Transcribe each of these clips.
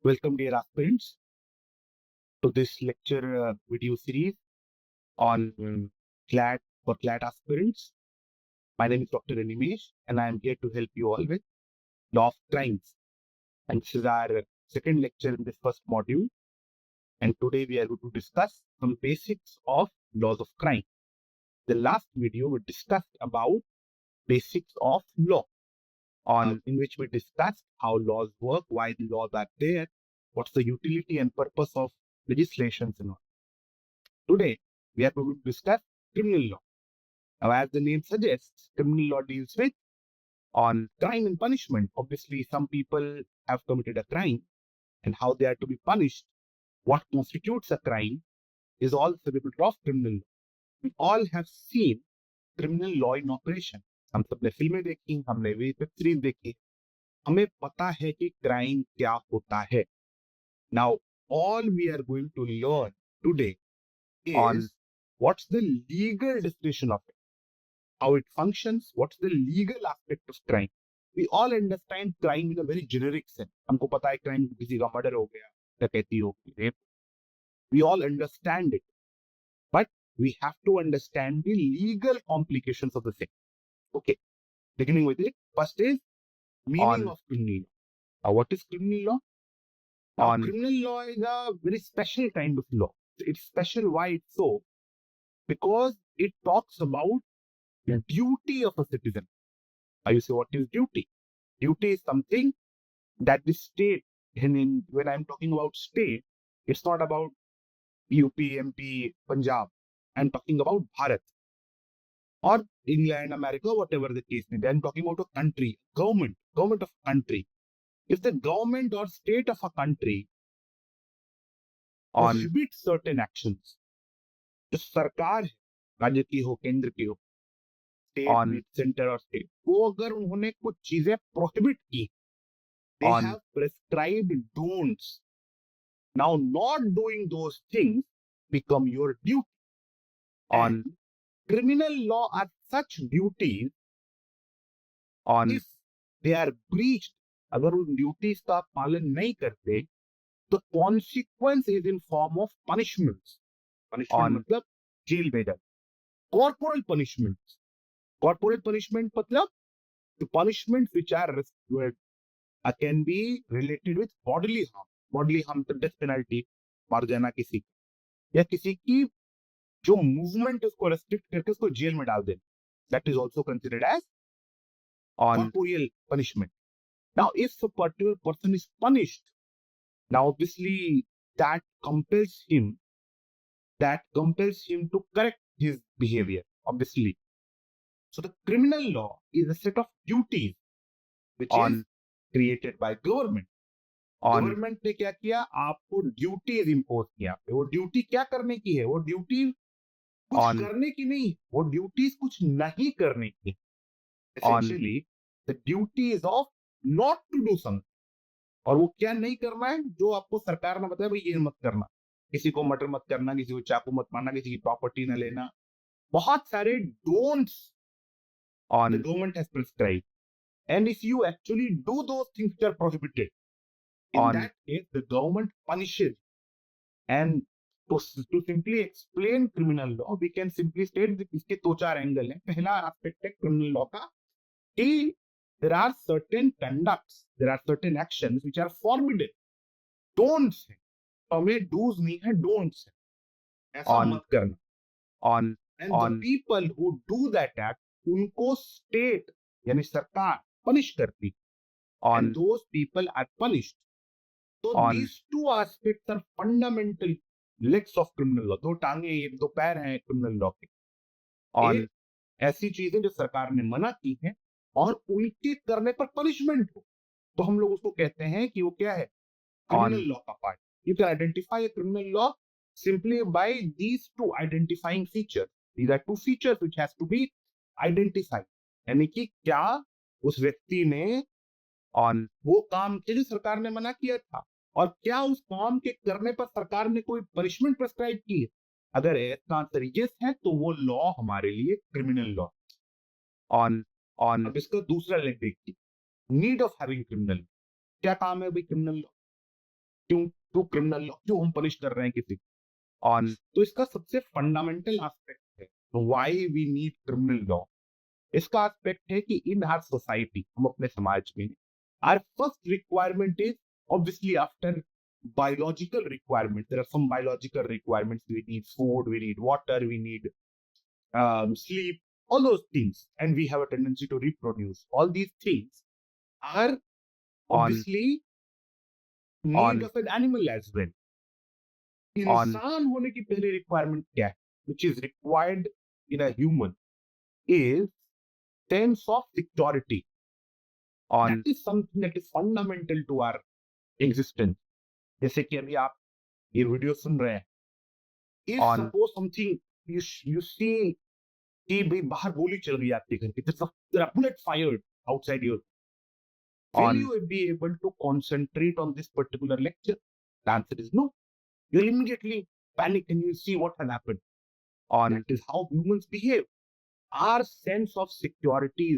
Welcome, dear aspirants, to this lecture video series on CLAT for CLAT aspirants. My name is Dr. Animesh, and I am here to help you all with law of crimes. And this is our second lecture in this first module. And today we are going to discuss some basics of laws of crime. The last video we discussed about basics of law, in which we discussed how laws work, why the laws are there, what's the utility and purpose of legislations and all. Today, we are going to discuss criminal law. Now, as the name suggests, criminal law deals with on crime and punishment. Obviously, some people have committed a crime and how they are to be punished, what constitutes a crime, is all the subject of criminal law. We all have seen criminal law in operation. हम सबने फिल्में देखी, हमने web series देखी, हमें पता है कि क्राइम क्या होता है. Now, all we are going to learn today is what's the legal definition of it, how it functions, what's the legal aspect of crime. We all understand crime in a very generic sense. हमको पता है crime किसी का murder हो गया, डकैती हो गई, rape. We all understand it, but we have to understand the legal complications of the same. Okay, beginning with it, first is meaning of criminal law. What is criminal law? Now, criminal law is a very special kind of law. It's special. Why it's so? Because it talks about the duty of a citizen. You say, what is duty? Duty is something that the state, when I'm talking about state, it's not about UP, MP, Punjab. I'm talking about Bharat or England, America, whatever the case may be. I'm talking about a country, government of a country. If the government or state of a country prohibits certain actions, जो सरकार है, राज्य की हो, केंद्र की हो, state, centre और स्टेट, वो अगर उन्होंने कुछ चीजें प्रोहिबिट की, they have prescribed don'ts. Now, not doing those things become your duty. On criminal law are such duties, if they are breached, अगर उन duties का पालन नहीं करते, the consequence is in form of punishments. Punishment मतलब jail में जाना. Corporal punishments. Corporal punishment मतलब the punishments which are can be related with bodily harm. Bodily harm तो death penalty, मार जाना किसी या किसी की जो movement है उसको restrict करके उसको जेल में डाल देना. That is also considered as corporeal punishment. Now, if a particular person is punished, now obviously that compels him to correct his behavior, obviously. So the criminal law is a set of duties which is created by government. Government ने क्या किया, आपको duties impose किया. वो duty क्या करने की है? वो ड्यूटी कुछ करने की नहीं, वो ड्यूटीज कुछ नहीं करने की. Essentially, the duty is of not to do something. और वो क्या नहीं करना है, जो आपको सरकार ने बताया भाई ये मत करना, किसी को मर्डर मत करना, किसी को चाकू मत मारना, किसी की प्रॉपर्टी न लेना, बहुत सारे don'ts the government has prescribed. And if you actually do those things which are prohibited, in that case the government punishes. And to simply explain criminal law, we can simply state that इसके दो चार angle हैं. पहला aspect है criminal law का कि there are certain conducts, there are certain actions which are forbidden. Don'ts है, हमें do's नहीं है, don'ts है, ऐसा मत करना. And the people who do that act, उनको state यानी सरकार punish करती, and those people are punished. So these two aspects are fundamental legs of criminal law. दो टांगे, एक दो पैर हैं criminal law के. और ऐसी चीजें जो सरकार ने मना की हैं और उनके करने पर पनिशमेंट हो, तो हम लोग उसको कहते हैं कि वो क्या है, criminal law का part. You can identify a criminal law simply by these two identifying features. These are two features which has to be identified. यानी कि क्या उस व्यक्ति ने वो काम किया जो सरकार ने मना किया था, और क्या उस काम के करने पर सरकार ने कोई पनिशमेंट प्रेस्क्राइब की है. अगर इसका आंसर यस है तो वो लॉ हमारे लिए क्रिमिनल लॉ. अब इसका दूसरा लेग देखिए, नीड ऑफ हैविंग क्रिमिनल. क्या काम है भाई क्रिमिनल लॉ? क्यों क्रिमिनल लॉ, क्यों हम पनिश कर रहे हैं किसी ऑन। तो इसका सबसे फंडामेंटल एस्पेक्ट है why we need criminal law. इसका एस्पेक्ट है कि इन आवर सोसाइटी, हम अपने समाज में, our first requirement is obviously after biological requirements. There are some biological requirements. We need food, we need water, we need sleep, all those things. And we have a tendency to reproduce. All these things are obviously need of an animal as well. इंसान होने की पहली requirement क्या है? Which is required in a human is sense of security. That is something that is fundamental to our existence. जैसे कि अभी आप ये वीडियो सुन रहे हैं, if suppose something you see कि भाई बाहर गोली चल रही है आपके घर की, there are bullet fired outside your, will you be able to concentrate on this particular lecture? The answer is no. You'll immediately panic and you'll see what has happened. That is how humans behave. Our sense of security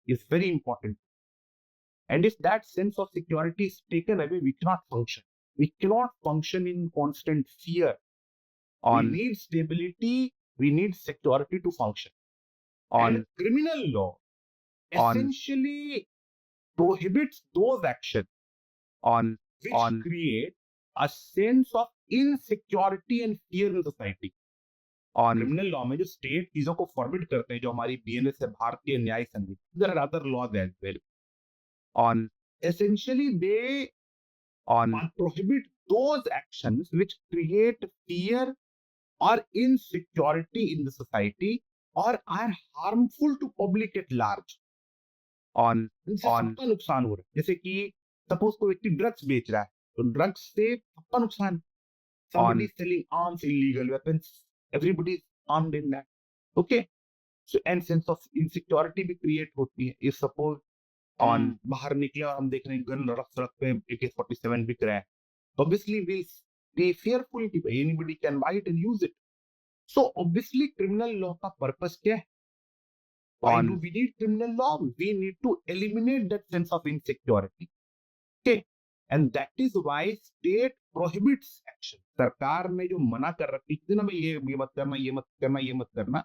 is very important. And if that sense of security is taken away, we cannot function. We cannot function in constant fear. We need stability, we need security to function. And criminal law essentially prohibits those actions which create a sense of insecurity and fear in society. Criminal law में जो state चीजों को forbid करते हैं, जो हमारी BNS है, Bharatiya Nyaya Sanhita, there are other laws as well, essentially they prohibit those actions which create fear or insecurity in the society or are harmful to public at large. सबका नुकसान हो रहा है। जैसे कि सपोज कोई व्यक्ति ड्रग्स बेच रहा है, तो ड्रग्स से सबका नुकसान। somebody is selling arms, illegal weapons, everybody is armed in that. Okay, so and sense of insecurity भी create होती है। if suppose बाहर निकले और हम देख रहे हैं गन सड़क पे AK-47 बिक रहा है, obviously we'll be fearful कि anybody can buy it and use it. So obviously criminal law का purpose क्या है? Why do we need criminal law? We need to eliminate that sense of insecurity. Okay, and that is why state prohibits action. सरकार ने जो मना कर रखी थी ना, भाई ये मत करना, ये मत करना, ये मत करना,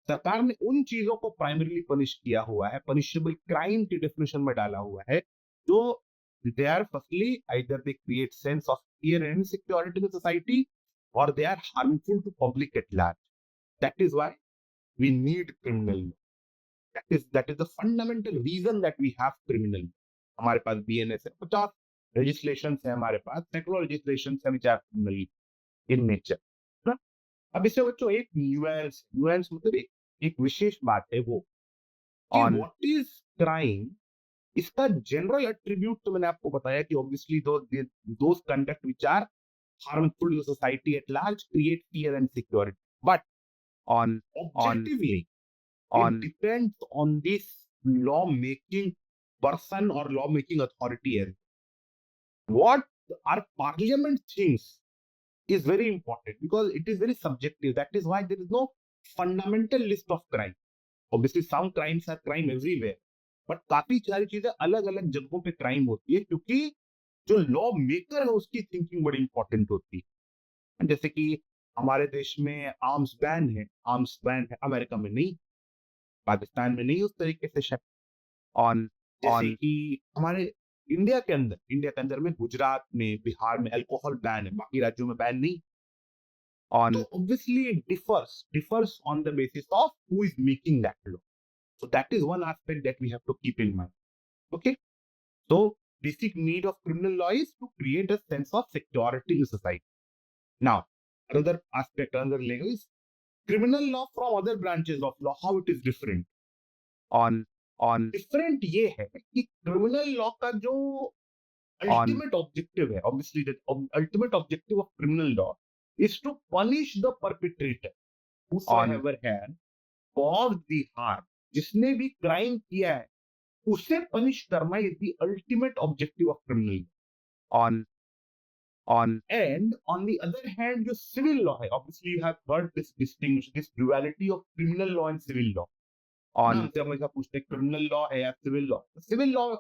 सरकार ने उन चीजों को प्राइमरीली पनिश किया हुआ है, पनिशेबल क्राइम की डेफिनेशन में डाला हुआ है, जो they are firstly either they create sense of fear and insecurity in the society or they are harmful to public at large. That is why we need criminal law. That is the fundamental reason that we have criminal law. हमारे पास BNS है, 50 legislations है हमारे पास, सैकड़ों legislations है which are criminal in nature. अब इससे बच्चों एक न्यूएंस मतलब एक विशेष बात है वो कि व्हाट इज क्राइम। इसका जनरल एट्रीब्यूट तो मैंने आपको बताया कि obviously those conduct which are harmful to society at large create fear and security, but objectively it depends on this law making person और लॉ मेकिंग अथॉरिटी है। What our parliament thinks is very important because it is very subjective. That is why there is no fundamental list of crime. Obviously some crimes are crime everywhere, but काफी सारी चीजें अलग अलग जगहों पे crime होती है क्योंकि जो लॉ मेकर है उसकी थिंकिंग बड़ी इंपॉर्टेंट होती है। जैसे कि हमारे देश में आर्म्स बैन है, अमेरिका में नहीं, पाकिस्तान में नहीं उस तरीके से शायद। जैसे कि हमारे इंडिया के अंदर में गुजरात में, बिहार में अल्कोहल बैन है, बाकी राज्यों में बैन नहीं। तो obviously it differs on the basis of who is making that law. So that is one aspect that we have to keep in mind. Okay, so basic need of criminal law is to create a sense of security in society. Now another aspect, another layer is criminal law from other branches of law, how it is different. Different ये है कि criminal law का जो ultimate objective है, obviously the ultimate objective of criminal law is to punish the perpetrator whosoever has caused the harm. जिसने भी crime किया है उसे पनिश करना is the ultimate objective of criminal law. and on the other hand जो civil law है, obviously you have heard this duality of criminal law and civil law. हमसे हमेशा पूछते हैं क्रिमिनल लॉ है या सिविल लॉ। सिविल लॉ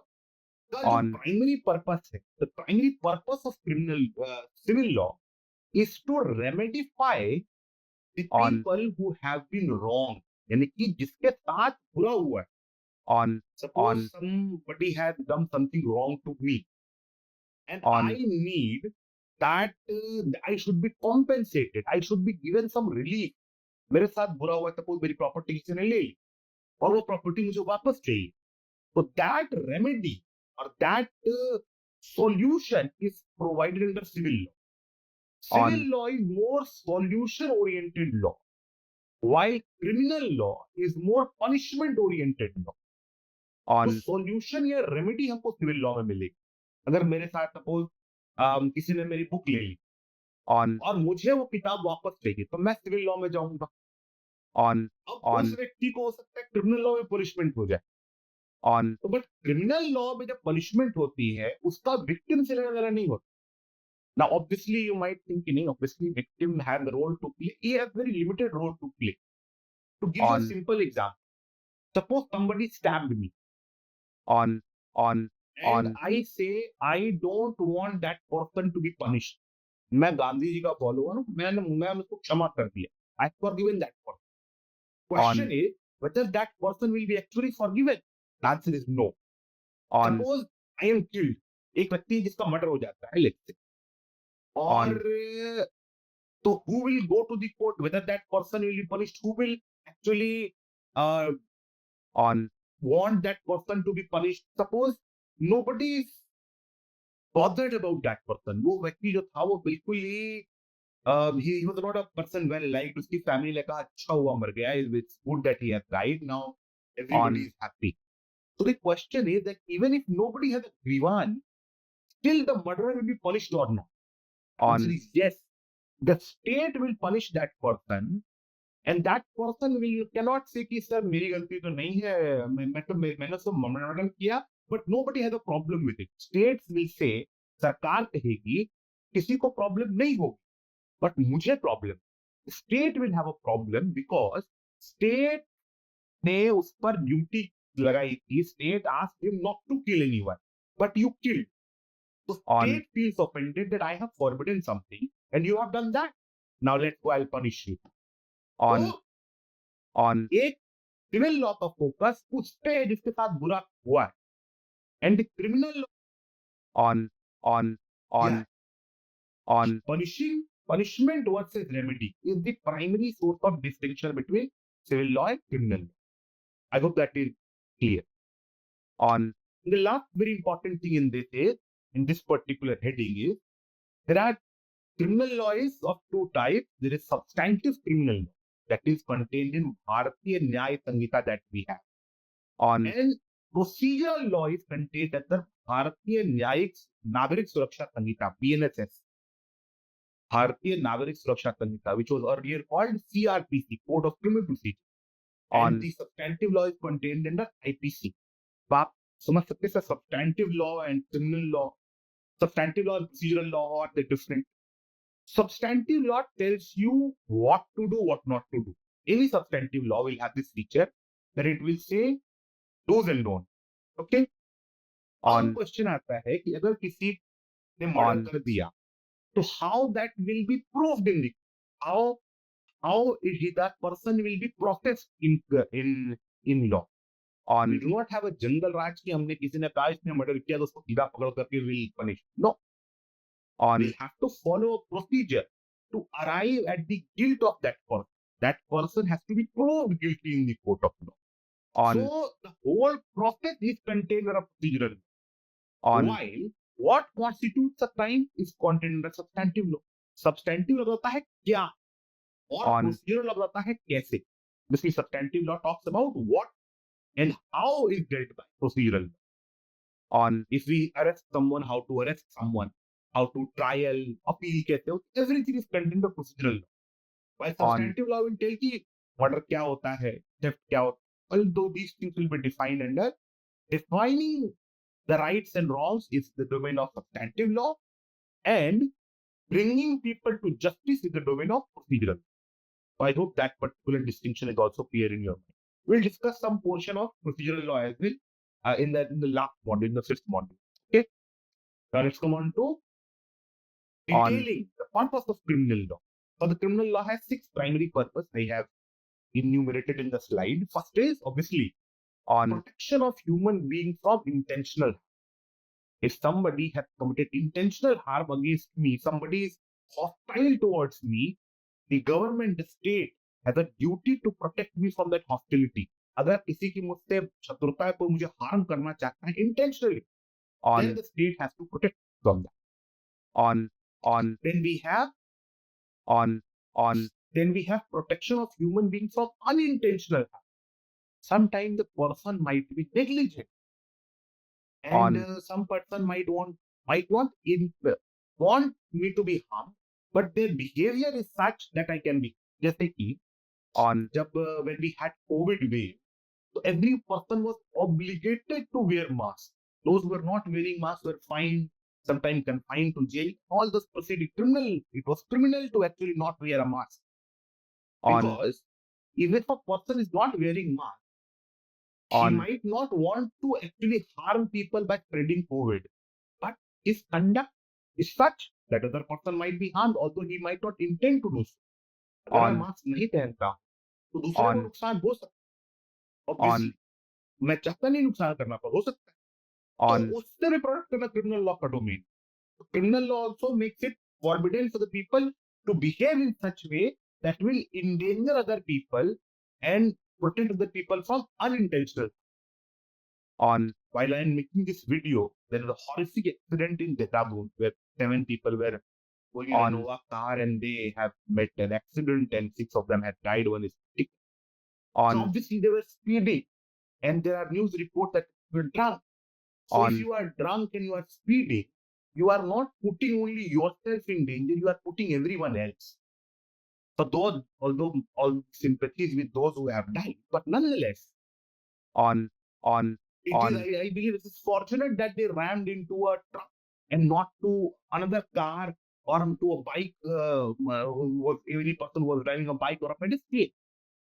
का जो प्राइमरी पर्पस है, the primary purpose of civil law is to remedify the people who have been wrong. यानी कि जिसके साथ बुरा हुआ है. Suppose somebody has done something wrong to me, and I need that I should be compensated. I should be given some relief. मेरे साथ बुरा हुआ, सपोज मेरी प्रॉपर्टी किसी ने ले ली और वो प्रॉपर्टी मुझे वापस चाहिए. So that remedy or that solution is provided under civil law. Civil law is more solution-oriented law, while criminal law is more punishment-oriented law. तो solution या remedy हमको civil law में मिलेगी. अगर मेरे साथ सपोज किसी ने मेरी बुक ले ली और मुझे वो किताब वापस चाहिए, तो मैं सिविल लॉ में जाऊंगा. अब उस व्यक्ति को हो सकता है क्रिमिनल लॉ में पनिशमेंट हो जाए. तो बट क्रिमिनल लॉ में जब पनिशमेंट होती है, उसका विक्टिम से लेना देना नहीं होता. Now, obviously, you might think, obviously, victim has a role to play. He has very limited role to play. To give you a simple example, suppose somebody stabbed me. And I say, I don't want that person to be punished. मैं गांधी जी का follower हूं, मैं उसको क्षमा कर दिया. I have forgiven that person. Question is whether that person will be actually forgiven. The answer is no. Suppose I am killed. एक व्यक्ति जिसका मर्डर हो जाता है, let's say. और तो who will go to the court, whether that person will be punished, who will actually want that person to be punished. Suppose nobody is bothered about that person. वो व्यक्ति जो था वो बिल्कुल ही he was not a person well liked. उसकी family ने कहा अच्छा हुआ मर गया, it's good that he has died, now everybody is happy. So the question is that even if nobody has a grievance, still the murderer will be punished or not? Answer is yes. The state will punish that person, and that person will cannot say कि sir मेरी गलती तो नहीं है, मैंने तो murder किया, but nobody has a problem with it. States will say, सरकार कहेगी किसी को प्रॉब्लम नहीं होगी, but मुझे problem. State will have a problem because state ने उस पर ड्यूटी लगाई थी. State asked him not to kill anyone, but you killed. So state feels offended that I have forbidden something and you have done that. Now let's go, I'll punish you. एक civil law का focus उस पे है जिसके साथ बुरा हुआ है, and criminal punishment versus remedy is the primary source of distinction between civil law and criminal law. I hope that is clear. The last very important thing in this particular heading is there are criminal law is of two types. There is substantive criminal law that is contained in Bharatiya Nyaya Sanhita that we have. And procedural law is contained under Bharatiya Nyayik Nagarik Suraksha Sanhita, BNSS. Bharatiya Nagarik Suraksha Sanhita, which was earlier called CRPC, Code of Criminal Procedure. And the substantive law is contained under IPC. So आप समझ सकते हैं substantive law and criminal law. Substantive law and procedural law are they different? Substantive law tells you what to do, what not to do. Any substantive law will have this feature that it will say do's and don'ts. Okay? अब question आता है कि अगर किसी ने murder कर दिया, तो how that will be proved in the how that person will be processed in law. We do not have a jungle raj कि हमने किसी ने कहा इसने मर्डर किया तो उसको सीधा पकड़ करके will punish. No. We have to follow a procedure to arrive at the guilt of that person. That person has to be proved guilty in the court of law. So the whole process is contained in a procedural law. While what constitutes a crime is contained in a substantive law. Substantive law होता है क्या और procedural law होता है कैसे. Basically, substantive law talks about what and how is dealt by procedural law. If we arrest someone, how to arrest someone, how to trial, appeal कैसे हो, everything is contained in the procedural law. While substantive law will tell कि murder क्या होता है, theft क्या होता है, although these things will be defined under. Defining the rights and wrongs is the domain of substantive law, and bringing people to justice is the domain of procedural law. So I hope that particular distinction is also clear in your mind. We'll discuss some portion of procedural law as well. in the last module, in the 6th module. Okay. Now let's come on to detailing the purpose of criminal law. So the criminal law has 6 primary purposes. I have enumerated in the slide. First is obviously on protection of human being from intentional. If somebody has committed intentional harm against me, somebody is hostile towards me, the government, the state has a duty to protect me from that hostility. अगर किसी की मुझसे शत्रुता है, कोई मुझे harm करना चाहता है intentionally, then the state has to protect from that. Then we have protection of human beings from unintentional harm. Sometimes the person might be negligent, and some person might want me to be harmed, but their behavior is such that I can be. जैसे कि when we had COVID wave, so every person was obligated to wear masks. Those who were not wearing masks were fined, sometimes confined to jail. All those proceeded criminal. It was criminal to actually not wear a mask. Because even if a person is not wearing mask, he might not want to actually harm people by spreading COVID. But his conduct is such that other person might be harmed, although he might not intend to do so. अगर मैं mask नहीं पहनता तो दूसरे को नुकसान हो सकता है। Obviously, मैं चाहता नहीं नुकसान करना, पर हो सकता है। तो उससे भी प्रोटेक्ट करना क्रिमिनल लॉ का domain. Criminal law also makes it forbidden for the people to behave in such way that will endanger other people and protect the people from unintentional. While I am making this video, there was a horrific accident in Dehradun where 7 people were going in a car and they have met an accident and 6 of them had died. One is sick. So obviously they were speeding, and there are news reports that they were drunk. So if you are drunk and you are speeding, you are not putting only yourself in danger, you are putting everyone else. So those, although all sympathies with those who have died, but nonetheless, I believe it is fortunate that they rammed into a truck and not to another car or to a bike. Every person who was driving a bike or a pedestrian.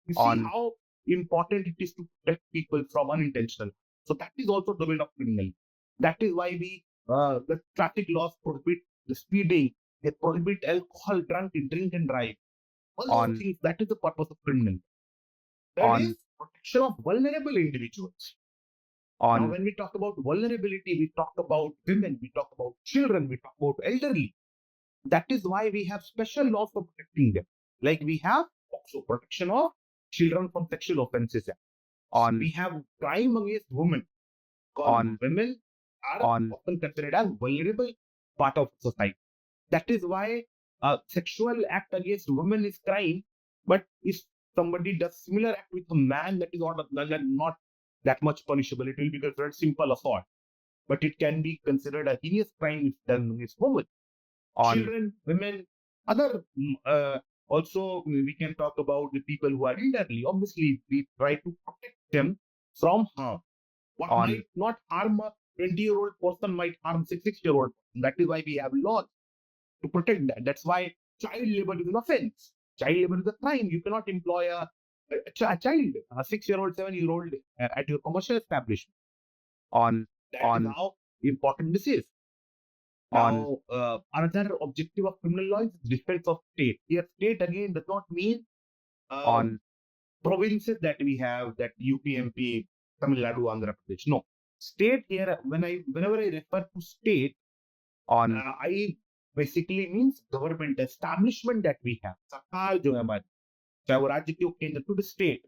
You see how important it is to protect people from unintentional. So that is also the domain of criminal. That is why the traffic laws prohibit the speeding, they prohibit alcohol, drink and drive. All those things, that is the purpose of criminal. That is protection of vulnerable individuals. Now, when we talk about vulnerability, we talk about women, we talk about children, we talk about elderly. That is why we have special laws for protecting them. Like we have also protection of children from sexual offenses. We have crime against women. Women are often considered as vulnerable part of society. That is why sexual act against women is crime. But if somebody does similar act with a man, that is not that much punishable. It will be considered simple assault. But it can be considered a heinous crime if done against women. Children, women, other also we can talk about the people who are elderly. Obviously, we try to protect them from harm. What might not harm a 20-year-old person might harm a 6-year-old. That is why we have laws to protect that. That's why child labor is an offense. Child labor is a crime. You cannot employ a child, a 6-year-old, 7-year-old at your commercial establishment. That is how important this is. Now, another objective of criminal law is defense of state. Here, state again does not mean provinces that we have, that UP, MP, Tamil Nadu, Andhra Pradesh. No, state here. Whenever I refer to state, I basically means government establishment that we have. सरकार जो है हमारी, चाहे वो राज्य के केंद्र to the state.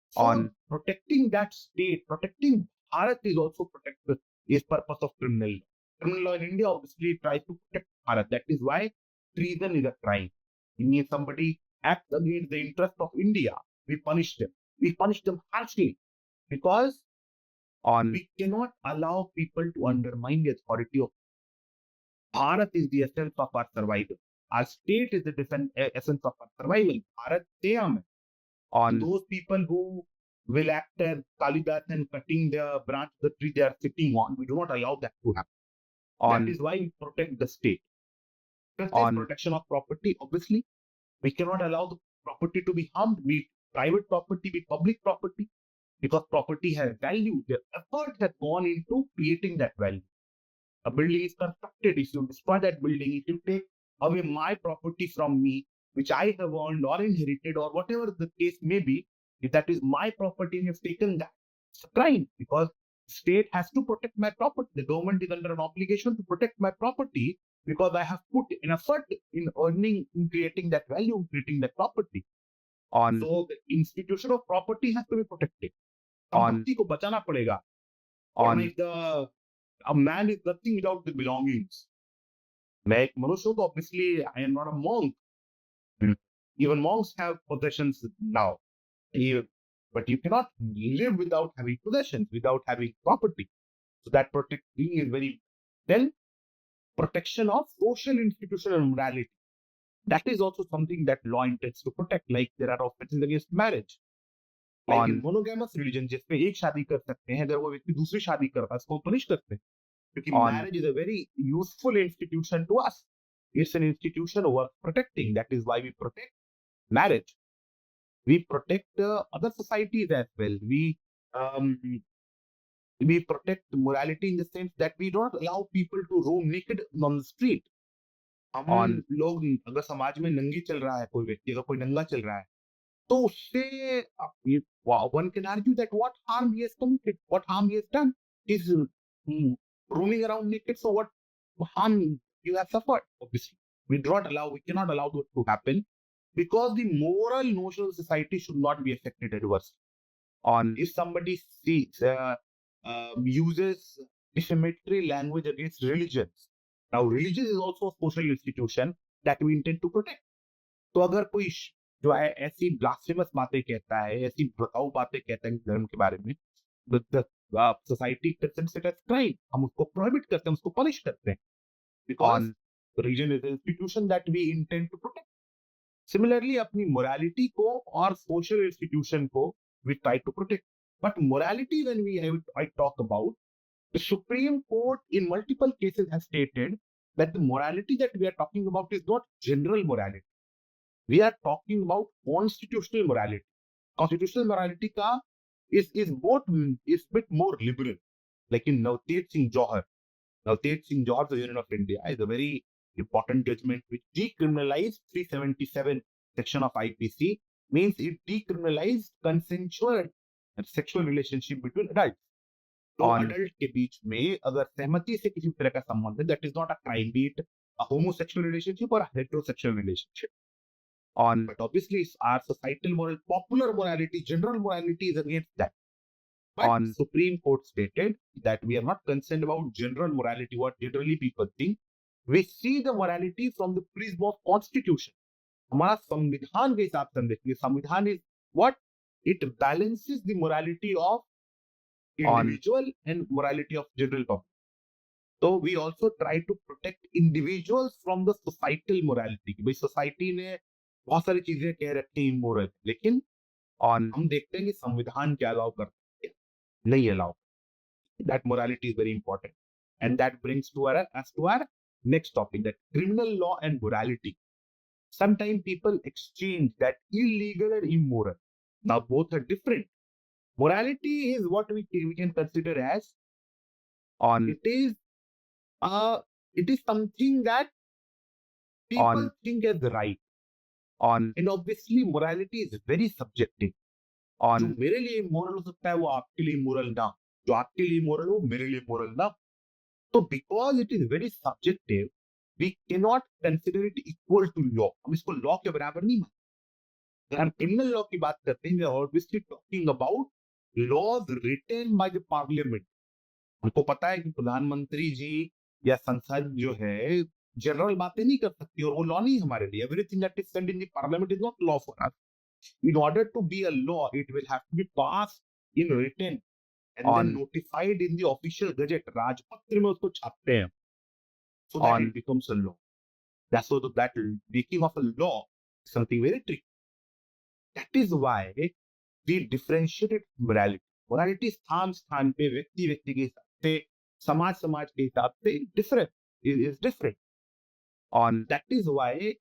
So protecting that state, protecting Bharat is also is purpose of criminal law. Criminal law in India obviously tries to protect Bharat. That is why treason is a crime. It means somebody acts against the interest of India. We punish them. We punish them harshly because we cannot allow people to undermine the authority of Bharat. Is the essence of our survival. Our state is the essence of our survival. Bharat Teyam. Those people who will act as Kalidas and cutting the branch of the tree they are sitting on, we do not allow that to happen. That is why we protect the state. Protection of property, obviously, we cannot allow the property to be harmed, be private property, be public property. because property has value. The effort has gone into creating that value. A building is constructed. If you destroy that building, if you take away my property from me, which I have earned or inherited or whatever the case may be, if that is my property and you've taken that, it's a crime, because state has to protect my property. The government is under an obligation to protect my property because I have put an effort in earning, in creating that value, in creating that property. So the institution of property has to be protected. संपत्ति को बचाना पड़ेगा. Like a man is nothing without the belongings. मैं एक मनुष्य हूँ, तो obviously I am not a monk. Even monks have possessions now. But you cannot live without having possessions, without having property. So that protecting is very. Then protection of social institutional morality. That is also something that law intends to protect. Like there are offenses against marriage. Like in monogamous religion, जिसमें एक शादी कर सकते हैं, अगर वो व्यक्ति दूसरी शादी करता है, उसको पनिश करते हैं. Because marriage is a very useful institution to us. It's an institution worth protecting. That is why we protect marriage. We protect other societies as well. We protect morality in the sense that we don't allow people to roam naked on the street. हम लोग अगर समाज में नंगी चल रहा है कोई व्यक्ति, अगर कोई नंगा चल रहा है, तो उससे one can argue that what harm he has committed, what harm he has done is roaming around naked. So what harm you have suffered? Obviously, we cannot allow that to happen, because the moral notion of society should not be affected adversely. If somebody uses defamatory language against religions, now religion is also a social institution that we intend to protect. तो अगर कोई जो है ऐसी blasphemous बातें कहता है, ऐसी भड़काऊ बातें कहता है धर्म के बारे में, society considers it as crime. हम उसको prohibit करते हैं, उसको punish करते हैं, because religion is an institution that we intend to protect. Similarly, अपनी morality को और social institution को we try to protect. But morality, when I talk about, the Supreme Court in multiple cases has stated that the morality that we are talking about is not general morality. We are talking about constitutional morality. Constitutional morality ka is bit more liberal. Like in Navteej Singh Johar. Navteej Singh Johar, the Union of India, is a very important judgment which decriminalized 377 section of IPC, means it decriminalized consensual sexual relationship between adults. तो adult के बीच में अगर सहमति से किसी तरह का संबंध है, that is not a crime, be it a homosexual relationship or a heterosexual relationship. But obviously our societal moral, popular morality, general morality is against that. But Supreme Court stated that we are not concerned about general morality, what generally people think. We see the morality from the prism of constitution. हमारा संविधान के हिसाब से हम देखेंगे. संविधान is what? It balances the morality of individual and morality of general public. So we also try to protect individuals from the societal morality. भाई society ने बहुत सारी चीजें कह रखी हैं immoral, लेकिन हम देखते हैं कि संविधान क्या अलाउ करता है, नहीं allow. That morality is very important, and that brings to our next topic, that criminal law and morality. Sometimes people exchange that illegal and immoral. Now both are different. Morality is what we can consider as it is something that people think as right. And obviously morality is very subjective. जो मेरे लिए moral हो सकता है वो आपके लिए moral ना, जो आपके लिए moral हो मेरे लिए moral ना. तो because it is very subjective, we cannot consider it equal to law. हम इसको law के बराबर नहीं मानते. अगर हम criminal law की बात करते हैं, we are obviously talking about laws written by the parliament. हमको पता है कि प्रधानमंत्री जी या संसद जो है जनरल बातें नहीं कर सकती, और वो लॉ नहीं हमारे लिए. Everything that is said in the parliament is not law for us. In order to be a law, it will have to be passed in written and then notified in the official gazette. राजपत्र में उसको छापते हैं, so that it becomes a law. That's so that making of a law is something very tricky. That is why we differentiate morality. Morality स्थान पे, व्यक्ति के हिसाब से, समाज के हिसाब से different is different. That is why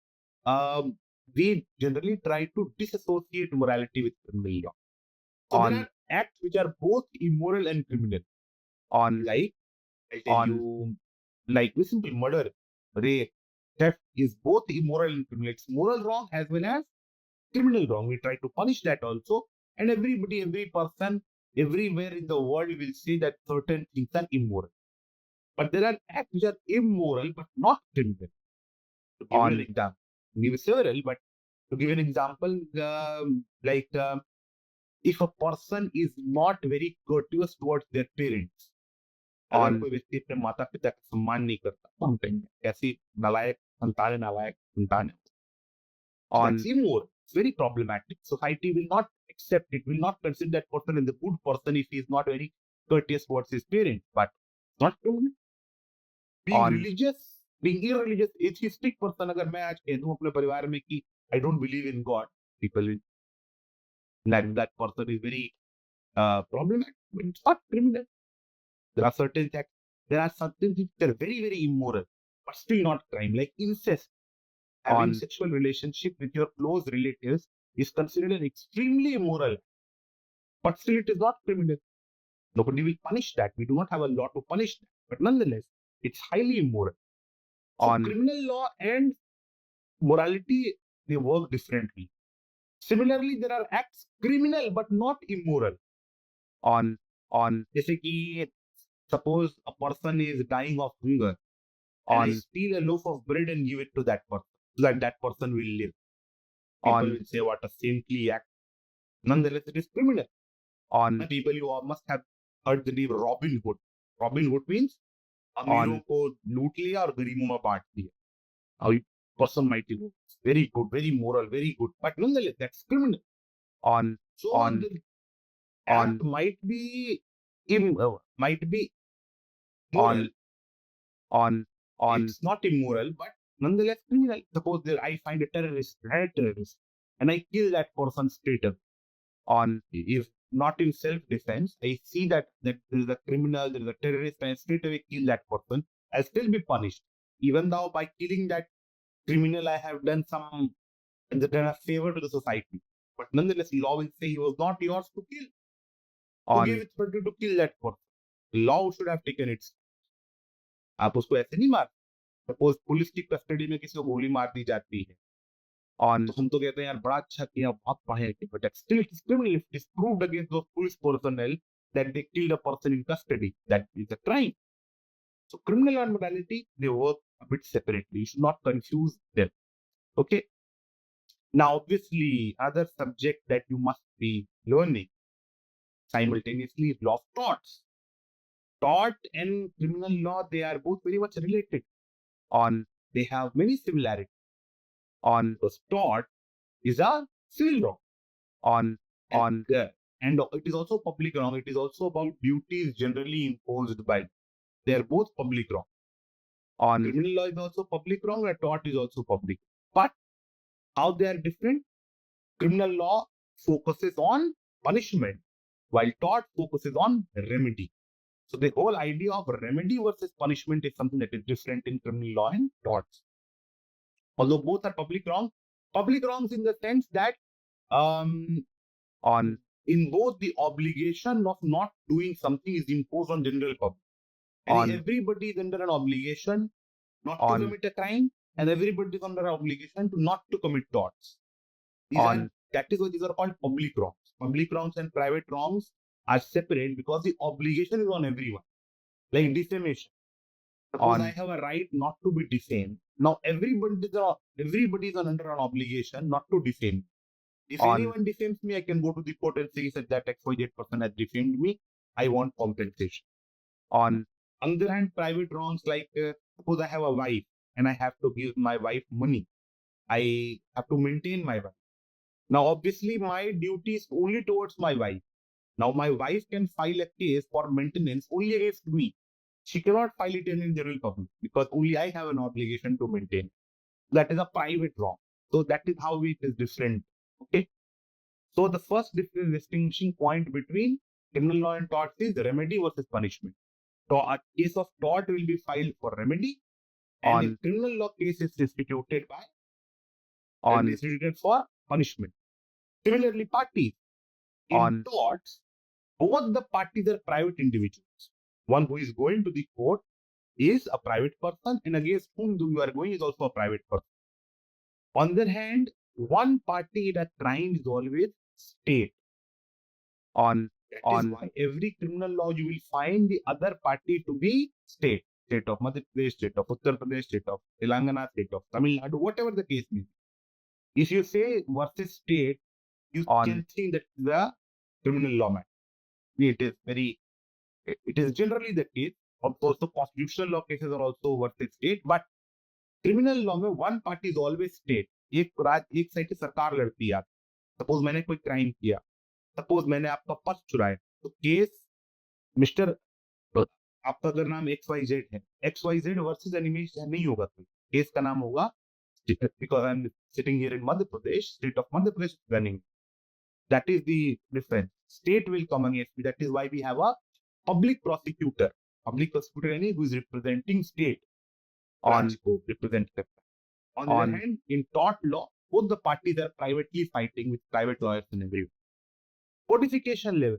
we generally try to disassociate morality with criminal law. So there are acts which are both immoral and criminal. Like, I'll tell you, like very simple, murder, rape, theft is both immoral and criminal. It's moral wrong as well as criminal wrong. We try to punish that also. And everybody, every person, everywhere in the world will say that certain things are immoral. But there are acts which are immoral but not criminal. To give you an example, give you several, but to give an example, if a person is not very courteous towards their parents, अगर कोई व्यक्ति अपने माता पिता का सम्मान नहीं करता तो हम कहेंगे ऐसी नालायक संतान है. That's immoral. It's very problematic. Society will not accept it, will not consider that person as a good person if he is not very courteous towards his parents. But not criminal. Being religious, being irreligious, atheistic person, अगर मैं आज कह दूं अपने परिवार में कि I don't believe in God, people will that person is very problematic. It's not criminal. There are certain things that are very, very immoral, but still not crime, like incest. Having sexual relationship with your close relatives is considered an extremely immoral, but still it is not criminal. Nobody will punish that. We do not have a law to punish that, but nonetheless, it's highly immoral. So criminal law and morality, they work differently. Similarly, there are acts criminal but not immoral. जैसे कि suppose a person is dying of hunger, and I steal a loaf of bread and give it to that person, so that that person will live. People will say what a saintly act. Nonetheless, it is criminal. People, you must have heard the name Robin Hood. Robin Hood means अमीरों को लूट लिया और गरीबों में बांट दिया. A person might be very good, very moral, very good, but nonetheless, that's criminal. The act might be moral. It's not immoral, but nonetheless criminal. Suppose that I find a terrorist, and I kill that person straight up. If not in self-defense, I see that there is a criminal, there is a terrorist, and I straight away kill that person, I'll still be punished. Even though by killing that criminal, I have done a favor to the society. But nonetheless, law will say he was not yours to kill. Who gave it for you to kill that person? Law should have taken its. आप उसको ऐसे नहीं मार. Suppose police की custody में किसी को गोली मार दी जाती है. तो हम तो कहते हैं यार बड़ा अच्छा किया, बहुत पढ़े, but still it is criminal if it is proved against those police personnel that they killed a person in custody. That is a crime. So criminal and morality, they work a bit separately. You should not confuse them. Okay. Now, obviously, other subject that you must be learning simultaneously is law of torts. Tort and criminal law, they are both very much related. They have many similarities. Because tort is a civil wrong. And it is also public wrong. It is also about duties generally imposed by. They are both public wrong. Criminal law is also public wrong, and tort is also public. But how they are different? Criminal law focuses on punishment, while tort focuses on remedy. So the whole idea of remedy versus punishment is something that is different in criminal law and torts. Although both are public wrongs in the sense that in both the obligation of not doing something is imposed on general public. And everybody is under an obligation not to commit a crime, and everybody is under an obligation to not to commit torts. That is why these are called public wrongs. Public wrongs and private wrongs are separate because the obligation is on everyone. Like defamation. Suppose I have a right not to be defamed. Now everybody is under an obligation not to defame. If anyone defames me, I can go to the court and say that XYZ person has defamed me. I want compensation. On the other hand, private wrongs like suppose I have a wife and I have to give my wife money. I have to maintain my wife. Now, obviously, my duty is only towards my wife. Now, my wife can file a case for maintenance only against me. She cannot file it in general public because only I have an obligation to maintain. That is a private wrong. So that is how it is different. Okay. So the first distinguishing point between criminal law and torts is remedy versus punishment. So a case of tort will be filed for remedy, and a criminal law case is instituted instituted for punishment. Similarly, parties in torts, Both the parties are private individuals. One who is going to the court is a private person, and against whom you are going is also a private person. On the other hand, one party in a crime is always state. That is why every criminal law you will find the other party to be state. State of Madhya Pradesh, state of Uttar Pradesh, state of Telangana, state of Tamil Nadu, whatever the case may be. If you say versus state, you can think that the criminal law matter. It is generally the case. Of course, the constitutional law cases are also versus state, but criminal law में one party is always state. एक side से सरकार लड़ती है. Suppose मैंने कोई crime किया, suppose मैंने आपका पर्स चुराया, तो केस मिस्टर आपका अगर नाम XYZ है, XYZ वर्सेस एनिमेश नहीं होगा, तो केस का नाम होगा, because I'm sitting here in Madhya Pradesh, state of Madhya Pradesh is running. That is the difference. State will come against me. That is why we have a public prosecutor. Public prosecutor any who is representing state on representative. On the other hand, in tort law, both the parties are privately fighting with private lawyers and everyone. Codification level.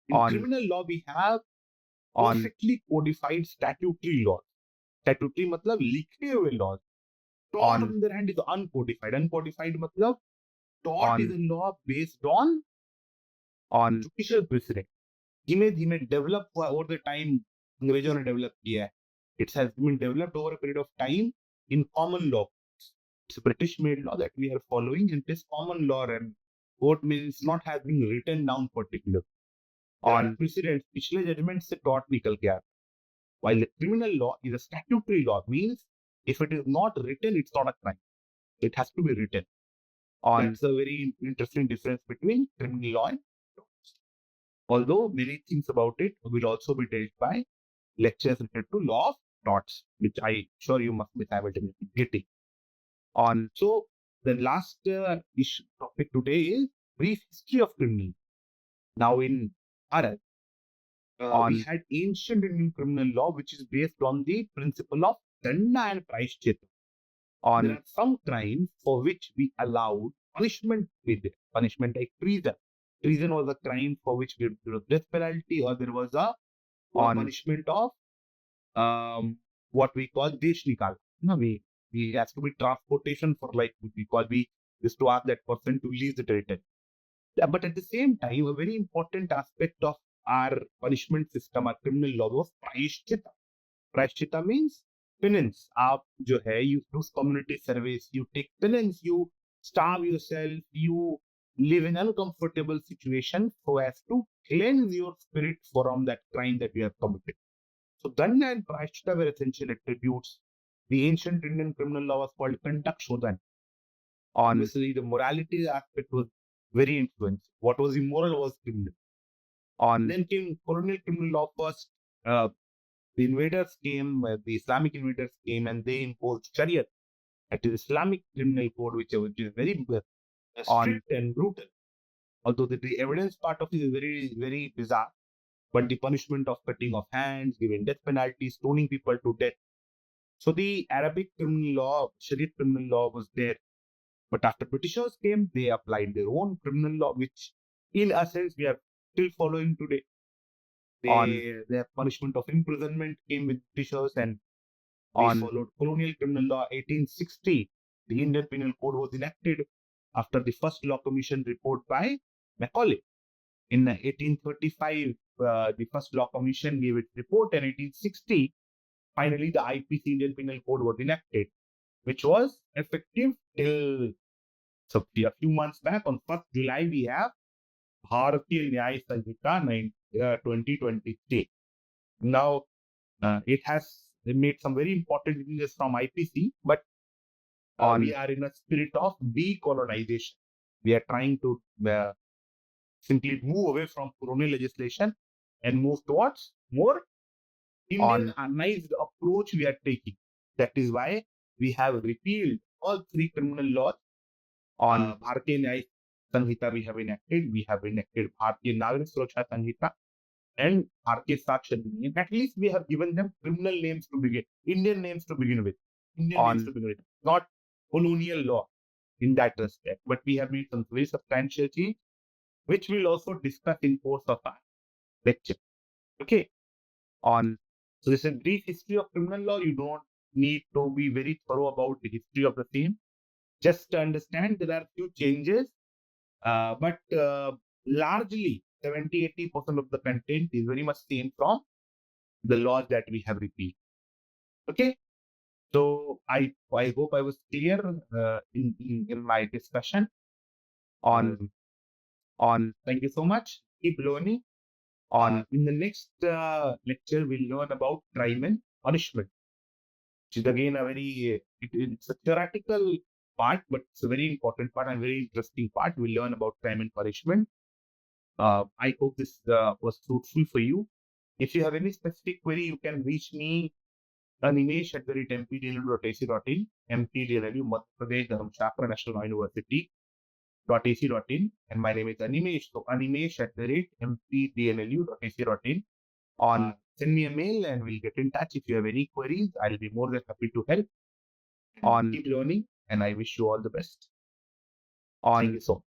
In criminal law, we have perfectly codified statutory laws. Statutory मतलब लिखे हुए laws. Tort on the other hand is uncodified. Uncodified मतलब tort is a law based on judicial precedent. धीमे धीमे develop हुआ over the time. अंग्रेजों ने develop किया है. It has been developed over a period of time in common law. It's a British-made law that we are following, and this common law and court means not has been written down particularly. On precedents, पिछले judgment से tort निकल के आता. While the criminal law is a statutory law, means if it is not written, it's not a crime. It has to be written. That's a very interesting difference between criminal law and tort. Although many things about it will also be dealt by lectures related to law of torts, which I sure you must be simultaneously getting. So the last topic today is brief history of criminal. Now in Bharat, we had ancient Indian criminal law, which is based on the principle of danda and prayashchita. There are some crimes for which we allowed punishment with it. Punishment like treason. Treason was a crime for which there was death penalty, or there was a punishment of what we call desh nikal. No, we has to be transportation for like we used to ask that person to leave the territory. But at the same time, a very important aspect of our punishment system, our criminal law, was prayashchita. Prayashchita means penance. आप जो है, you do community service, you take penance, you starve yourself, you live in uncomfortable situation so as to cleanse your spirit from that crime that you have committed. So danda and prayashchita were essential attributes. The ancient Indian criminal law was called conduct-shodhan. Obviously, the morality aspect was very influential. What was immoral was criminal. Then came colonial criminal law first. The invaders came, the Islamic invaders came, and they imposed Sharia. That is Islamic criminal code, which is very strict and brutal. Although the evidence part of it is very, very bizarre. But the punishment of cutting off hands, giving death penalty, stoning people to death. So the Arabic criminal law, Sharia criminal law was there. But after Britishers came, they applied their own criminal law, which in a sense we are still following today. Their punishment of imprisonment came with Britishers, and we followed colonial criminal law. 1860, the Indian Penal Code was enacted after the first Law Commission report by Macaulay. In 1835, the first Law Commission gave its report, and 1860, finally the IPC Indian Penal Code was enacted, which was effective till a few months back. On 1st July, we have Bharatiya Nyaya Sanhita 2023. Now, it has made some very important changes from IPC, but we are in a spirit of decolonization. We are trying to simply move away from colonial legislation and move towards more Indianized approach we are taking. That is why we have repealed all three criminal laws. Bharatiya Nyaya Sanhita we have enacted Bharatiya Nagarik Suraksha Sanhita and Bharatiya Sakshya Adhiniam. At least we have given them criminal names to begin, Indian names to begin with. Not colonial law in that respect. But we have made some very substantial change, which we'll also discuss in course of our lecture. Okay. So this is a brief history of criminal law. You don't need to be very thorough about the history of the same. Just to understand there are few changes, but largely 70-80% of the content is very much same from the laws that we have repeated. Okay. So I hope I was clear in my discussion on thank you so much. Keep learning. In the next lecture, we'll learn about crime and punishment, which is again a very it's a theoretical part, but it's a very important part and very interesting part. We'll learn about crime and punishment. I hope this was fruitful for you. If you have any specific query, you can reach me animesh@mpdlu.ac.in, mpdlu, Madhya Pradesh, Dharamshakra National University .ac.in, and my name is Animesh. So animesh@mpdlu.ac.in. Send me a mail and we'll get in touch. If you have any queries, I'll be more than happy to help. Keep learning, and I wish you all the best. Thank you so much.